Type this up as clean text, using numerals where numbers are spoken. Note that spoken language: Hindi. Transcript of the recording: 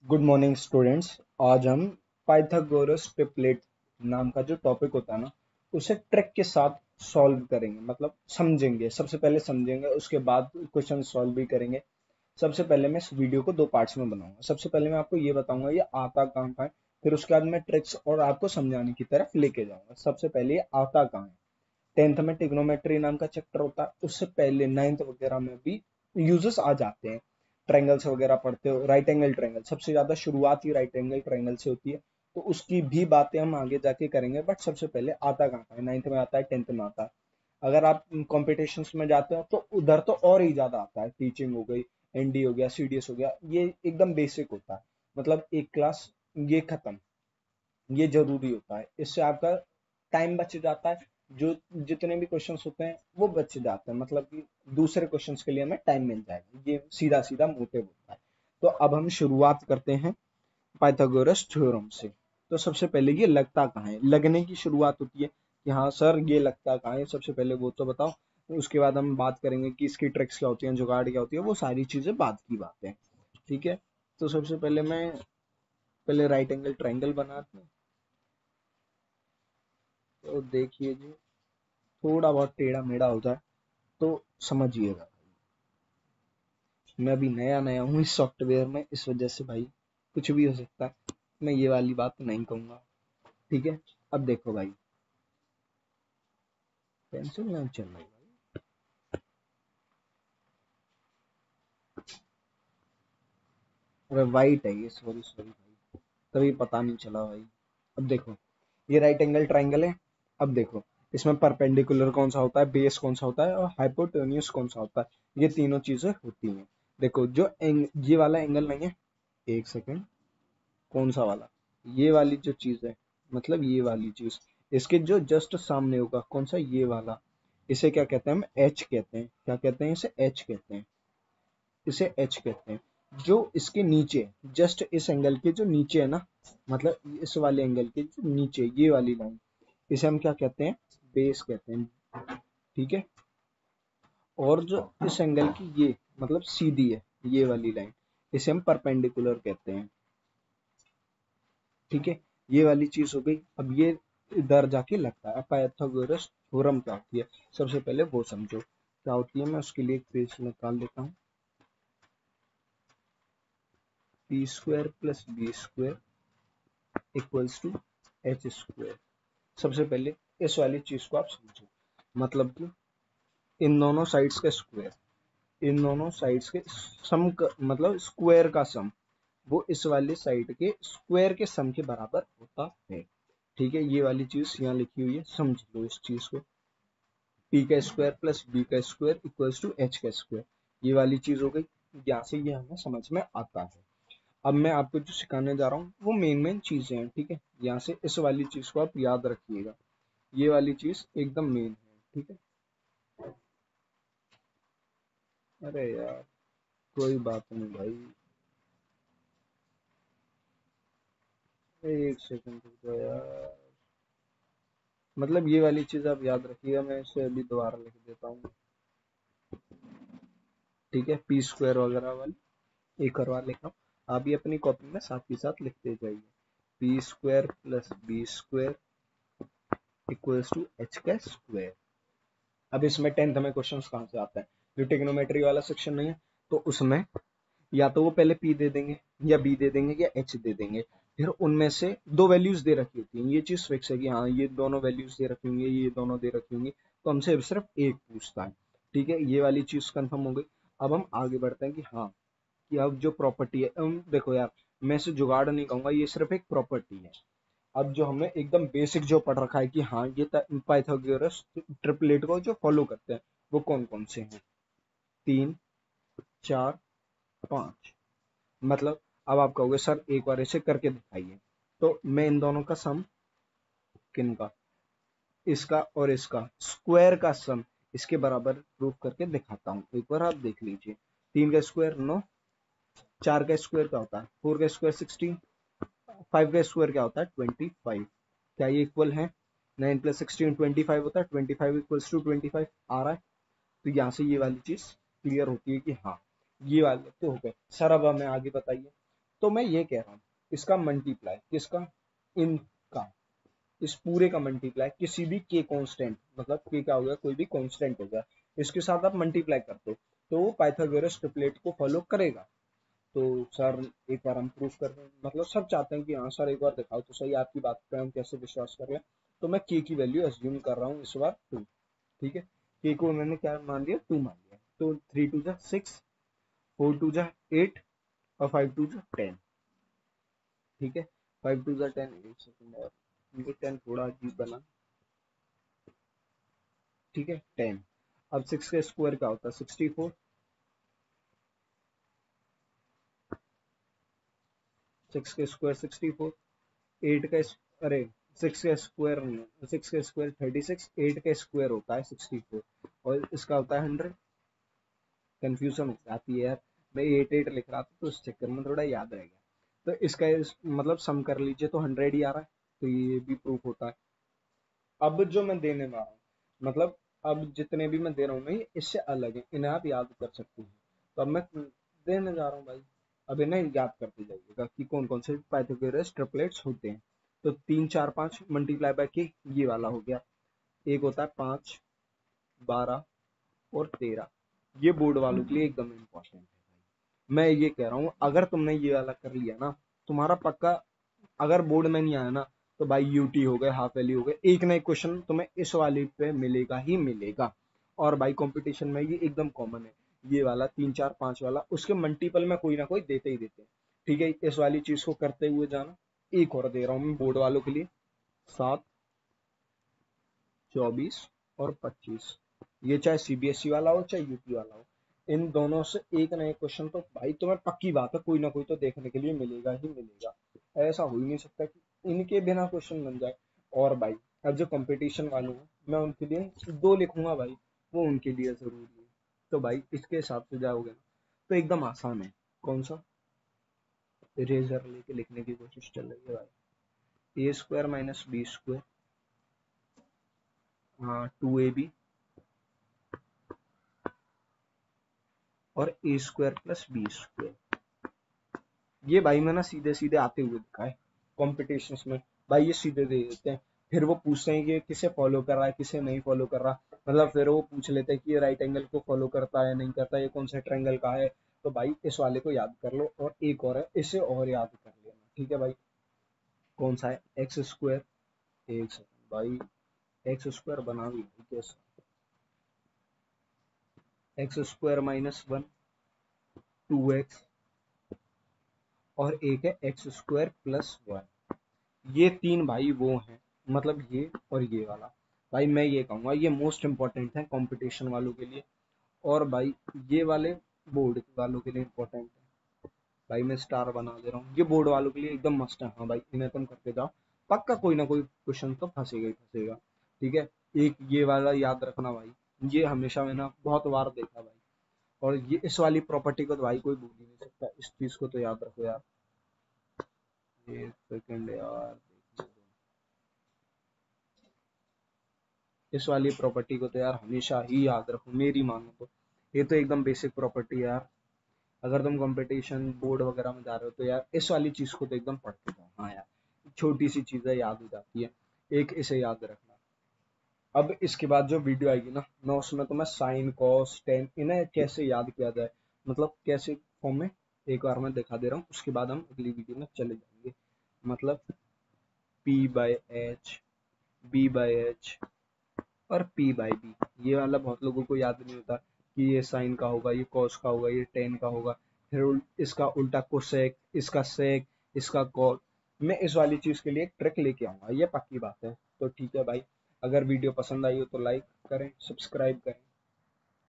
Good morning students. आज हम पाइथागोरस ट्रिपलेट नाम का जो टॉपिक होता है ना, उसे ट्रिक के साथ सॉल्व करेंगे। मतलब समझेंगे, सबसे पहले समझेंगे, उसके बाद क्वेश्चन सॉल्व भी करेंगे। सबसे पहले मैं इस वीडियो को दो पार्ट्स में बनाऊंगा। सबसे पहले मैं आपको ये बताऊंगा ये आता कहाँ का है, फिर उसके बाद मैं ट्रिक्स और आपको समझाने की तरफ लेके जाऊंगा। सबसे पहले ये आता कहाँ है। टेंथ में ट्रिग्नोमेट्री नाम का चैप्टर होता है, उससे पहले नाइन्थ वगैरह में भी यूजेस आ जाते हैं। ट्रायंगल्स वगैरह पढ़ते हो, राइट एंगल ट्रायंगल सबसे ज्यादा शुरुआत ही राइट एंगल ट्रायंगल से होती है, तो उसकी भी बातें हम आगे जाके करेंगे। बट सबसे पहले आता कहाँ का है, नाइन्थ में आता है, टेंथ में आता है। अगर आप कॉम्पिटिशन्स में जाते हो तो उधर तो और ही ज्यादा आता है। टीचिंग हो गई, एनडी हो गया, सीडीएस हो गया, ये एकदम बेसिक होता है। मतलब एक क्लास ये खत्म, ये जरूरी होता है। इससे आपका टाइम बच जाता है। जो जितने भी क्वेश्चंस होते हैं वो बच जाते हैं, मतलब कि दूसरे क्वेश्चंस के लिए हमें टाइम मिल जाएगा। ये सीधा सीधा मोटिव होता है। तो अब हम शुरुआत करते हैं पाइथागोरस थ्योरम से। तो सबसे पहले ये लगता कहाँ है, लगने की शुरुआत होती है कि हाँ सर ये लगता कहाँ है, सबसे पहले वो तो बताओ। तो उसके बाद हम बात करेंगे कि इसकी ट्रिक्स क्या होती हैं, जुगाड़ क्या होती है, वो सारी चीजें बाद की बातें हैं। ठीक है। तो सबसे पहले मैं पहले राइट एंगल ट्रायंगल बनाते हैं। तो देखिए जी, थोड़ा बहुत टेढ़ा मेढ़ा हो जाए तो समझिएगा। मैं अभी नया नया हूँ इस सॉफ्टवेयर में, इस वजह से भाई कुछ भी हो सकता है। मैं ये वाली बात नहीं कहूंगा। ठीक है। अब देखो भाई, पेंसिल नहीं चल रही भाई। अरे वाइट है ये, सॉरी सॉरी भाई, तभी पता नहीं चला भाई। अब देखो, ये राइट एंगल ट्रायंगल है। अब देखो, इसमें परपेंडिकुलर कौन सा होता है, बेस कौन सा होता है, और हाइपोटेन्यूज कौन सा होता है। ये तीनों चीजें होती हैं। देखो जो ये वाला एंगल नहीं है, एक सेकेंड, कौन सा वाला, ये वाली जो चीज है, मतलब ये वाली चीज, इसके जो जस्ट सामने होगा कौन सा, ये वाला, इसे क्या कहते हैं, हम एच कहते हैं। क्या कहते हैं, इसे एच कहते हैं। इसे एच कहते हैं। जो इसके नीचे, जस्ट इस एंगल के जो नीचे है ना, मतलब इस वाले एंगल के जो नीचे ये वाली लाइन, इसे हम क्या कहते हैं, बेस कहते हैं। ठीक है। और जो इस एंगल की ये मतलब सीधी है, ये वाली लाइन, इसे हम परपेंडिकुलर कहते हैं। ठीक है। ये वाली चीज हो गई। अब ये इधर जाके लगता है। अब पाइथागोरस थ्योरम क्या होती है, सबसे पहले वो समझो क्या होती है। मैं उसके लिए एक पेज निकाल लेता हूँ। P square plus B square equals to H square. सबसे पहले इस वाली चीज को आप समझो, मतलब कि इन दोनों साइड्स का स्क्वायर, इन दोनों साइड्स के सम का, मतलब स्क्वायर का सम, वो इस वाली साइड के स्क्वायर के सम के बराबर होता है। ठीक है। ये वाली चीज यहाँ लिखी हुई है, समझ लो इस चीज को। पी का स्क्वायर प्लस बी का स्क्वायर इक्वल्स टू एच का स्क्वायर, ये वाली चीज हो गई। यहाँ से ये हमें समझ में आता है। अब मैं आपको जो सिखाने जा रहा हूँ वो मेन मेन चीजें हैं। ठीक है। यहाँ से इस वाली चीज को आप याद रखिएगा, ये वाली चीज एकदम मेन है। ठीक है। अरे यार, कोई बात नहीं भाई, एक सेकंड रुक जाओ यार। मतलब ये वाली चीज आप याद रखिएगा, मैं इसे अभी दोबारा लिख देता हूँ। ठीक है। पी स्क्वायर वगैरह वाली एक करवा लेता हूँ, आप भी अपनी कॉपी में साथ ही साथ लिखते जाइए। P square plus B square equals to H का स्क्वायर। अब इसमें टेंथ में क्वेश्चन कहाँ से आता है, जो टिग्नोमेट्री वाला सेक्शन नहीं है, तो उसमें या तो वो पहले पी दे देंगे, या बी दे देंगे, या एच दे देंगे। फिर उनमें से दो वैल्यूज दे रखी होती हैं। ये चीज फिक्स है कि हाँ ये दोनों वैल्यूज दे रखी होंगी, ये दोनों दे रखी होंगी, तो हमसे सिर्फ एक पूछता है। ठीक है। ये वाली चीज कंफर्म हो गई। अब हम आगे बढ़ते हैं कि हाँ, कि अब जो प्रॉपर्टी है, देखो यार, मैं इसे जुगाड़ नहीं कहूंगा, ये सिर्फ एक प्रॉपर्टी है। अब जो हमने एकदम बेसिक जो पढ़ रखा है कि हाँ ये पाइथागोरस ट्रिपलेट को जो फॉलो करते हैं वो कौन कौन से हैं, तीन, चार, पांच। मतलब अब आप कहोगे सर एक बार इसे करके दिखाइए, तो मैं इन दोनों का सम, किन का, इसका और इसका स्क्वायर का सम इसके बराबर प्रूफ करके दिखाता हूँ। एक बार आप देख लीजिए। तीन का स्क्वायर 9, चार का स्क्वायर क्या होता है, फोर का स्क्वायर 16, फाइव का स्क्वायर क्या होता है 25। क्या ये इक्वल है, 9 + 16 25 होता है, 25 इक्वल्स टू 25 आ रहा है। तो यहाँ से ये वाली चीज क्लियर होती है कि हाँ ये वाले तो हो गए। सर अब हमें आगे बताइए। तो मैं ये कह रहा हूँ इसका मल्टीप्लाई किसका, इनका, इस पूरे का मल्टीप्लाई किसी भी के कांस्टेंट, मतलब के क्या हो गया, कोई भी कांस्टेंट हो गया, इसके साथ आप मल्टीप्लाई कर दो तो वो पाइथागोरस ट्रिपलेट को फॉलो करेगा। तो सर एक बार हम प्रूफ कर रहे हैं, मतलब सब चाहते हैं कि हाँ सर एक बार दिखाओ तो सही आपकी बात पे हम कैसे विश्वास कर लें। तो मैं के की वैल्यू अज्यूम कर रहा हूँ इस बार 2। ठीक है, के को मैंने क्या मान लिया, 2 मान लिया। तो 3 2 जा 6, 4 2 जा 8 और 5 2 जा 10। ठीक है, 5 2 जा 10, एक सेकंड और, ये 10 थोड़ा अजीब बना। ठीक है 10। अब 6 का स्क्वायर क्या होता है, 64। 6 का स्क्वायर 64। 8 का अरे 6 का स्क्वायर नहीं है, 6 का स्क्वायर 36, 8 का स्क्वायर होता है 64 और इसका होता है 100। कंफ्यूजन हो जाती है यार, मैं 8 लिख रहा था तो उस चक्कर में थोड़ा याद रह गया। तो इसका मतलब सम कर लीजिए तो 100 ही आ रहा है, तो ये भी प्रूफ होता है। अब जो मैं देने वाला हूँ, मतलब अब जितने भी मैं दे रहा हूँ ना ये इससे अलग है, इन्हें आप याद कर सकते हैं। तो अब मैं देने जा रहा हूँ भाई, अब इन्हें याद करते जाइएगा कि कौन कौन से पाइथागोरस ट्रिपलेट्स होते हैं। तो 3 4 5 मल्टीप्लाई बाय के ये वाला हो गया। एक होता है 5, 12 और 13। ये बोर्ड वालों के लिए एकदम इम्पोर्टेंट है। मैं ये कह रहा हूँ अगर तुमने ये वाला कर लिया ना, तुम्हारा पक्का, अगर बोर्ड में नहीं आया ना तो भाई यूटी हो गए, हाफ वैल्यू हो गए, एक ना एक क्वेश्चन तुम्हें इस वाले पे मिलेगा ही मिलेगा। और भाई कंपटीशन में ये एकदम कॉमन है, ये वाला 3 4 5 वाला उसके मल्टीपल में कोई ना कोई देते ही देते हैं। ठीक है, इस वाली चीज को करते हुए जाना। एक और दे रहा हूँ मैं बोर्ड वालों के लिए, 7, 24 और 25। ये चाहे सीबीएसई वाला हो चाहे यूपी वाला हो, इन दोनों से एक ना एक क्वेश्चन तो भाई तुम्हें पक्की बात है कोई ना कोई तो देखने के लिए मिलेगा ही मिलेगा। ऐसा हो ही नहीं सकता कि इनके बिना क्वेश्चन बन जाए। और भाई अब जो कंपटीशन वाले हैं मैं उनके लिए 2 लिखूंगा भाई, वो उनके लिए जरूरी है। तो भाई इसके हिसाब से जाओगे ना तो एकदम आसान है। कौन सा, इरेजर लेके लिखने की कोशिश चल रही है भाई। ए स्क्वायर माइनस बी स्क्वायर, हाँ 2ab और ए स्क्वायर प्लस बी स्क्वायर। ये भाई मैं ना सीधे सीधे आते हुए दिखा है कॉम्पिटिशन में, भाई ये सीधे दे देते हैं। फिर वो पूछते हैं कि किसे फॉलो कर रहा है किसे नहीं फॉलो कर रहा, मतलब फिर वो पूछ लेते हैं कि ये राइट एंगल को फॉलो करता है नहीं करता, ये कौन सा ट्रायंगल का है। तो भाई इस वाले को याद कर लो और एक और है इसे और याद कर लेना। ठीक है भाई, कौन सा है, एक्स स्क्वायर, एक सेकंड भाई, एक्स स्क्वायर बना भी कैसे, एक्स स्क्वायर माइनस 1, 2x और एक है एक्स स्क्वायर प्लस 1। ये तीन भाई वो हैं, मतलब ये और ये वाला। भाई मैं ये कहूँगा ये मोस्ट इम्पोर्टेंट है कंपटीशन वालों के लिए। और भाई ये वाले बोर्ड वालों के लिए इम्पोर्टेंट है। भाई मैं स्टार बना दे रहा हूँ, ये बोर्ड वालों के लिए एकदम मस्त है। हाँ भाई इन्हें तुम करके जाओ, पक्का कोई ना कोई क्वेश्चन तो फंसेगा ही फंसेगा। ठीक है, एक ये वाला याद रखना भाई, ये हमेशा मैंने बहुत बार देखा भाई। और ये इस वाली प्रॉपर्टी को तो भाई कोई भूल ही नहीं सकता, इस चीज को तो याद रखो यार। एक सेकंड यार, इस वाली प्रॉपर्टी को तो यार हमेशा ही याद रखो मेरी मानो तो। ये तो एकदम बेसिक प्रॉपर्टी है यार, अगर तुम कंपटीशन बोर्ड वगैरह में जा रहे हो तो यार इस वाली चीज को तो एकदम पढ़ते जाओ। हाँ यार, छोटी सी चीजें याद हो जाती है, एक इसे याद रखना। अब इसके बाद जो वीडियो आएगी ना मैं उसमें तुम्हें साइन कॉस टेन इन्हें कैसे याद किया जाए, मतलब कैसे फॉर्म में, एक बार मैं दिखा दे रहा हूँ, उसके बाद हम अगली वीडियो में चले जाएंगे। मतलब P by H, B by H और पी बाई बी, ये वाला बहुत लोगों को याद नहीं होता कि ये साइन का होगा, ये कॉस का होगा, ये टेन का होगा। फिर इसका उल्टा कोसेक, इसका सेक, इसका कॉट। मैं इस वाली चीज के लिए एक ट्रिक लेके आऊंगा, ये पक्की बात है। तो ठीक है भाई, अगर वीडियो पसंद आई हो तो लाइक करें, सब्सक्राइब करें।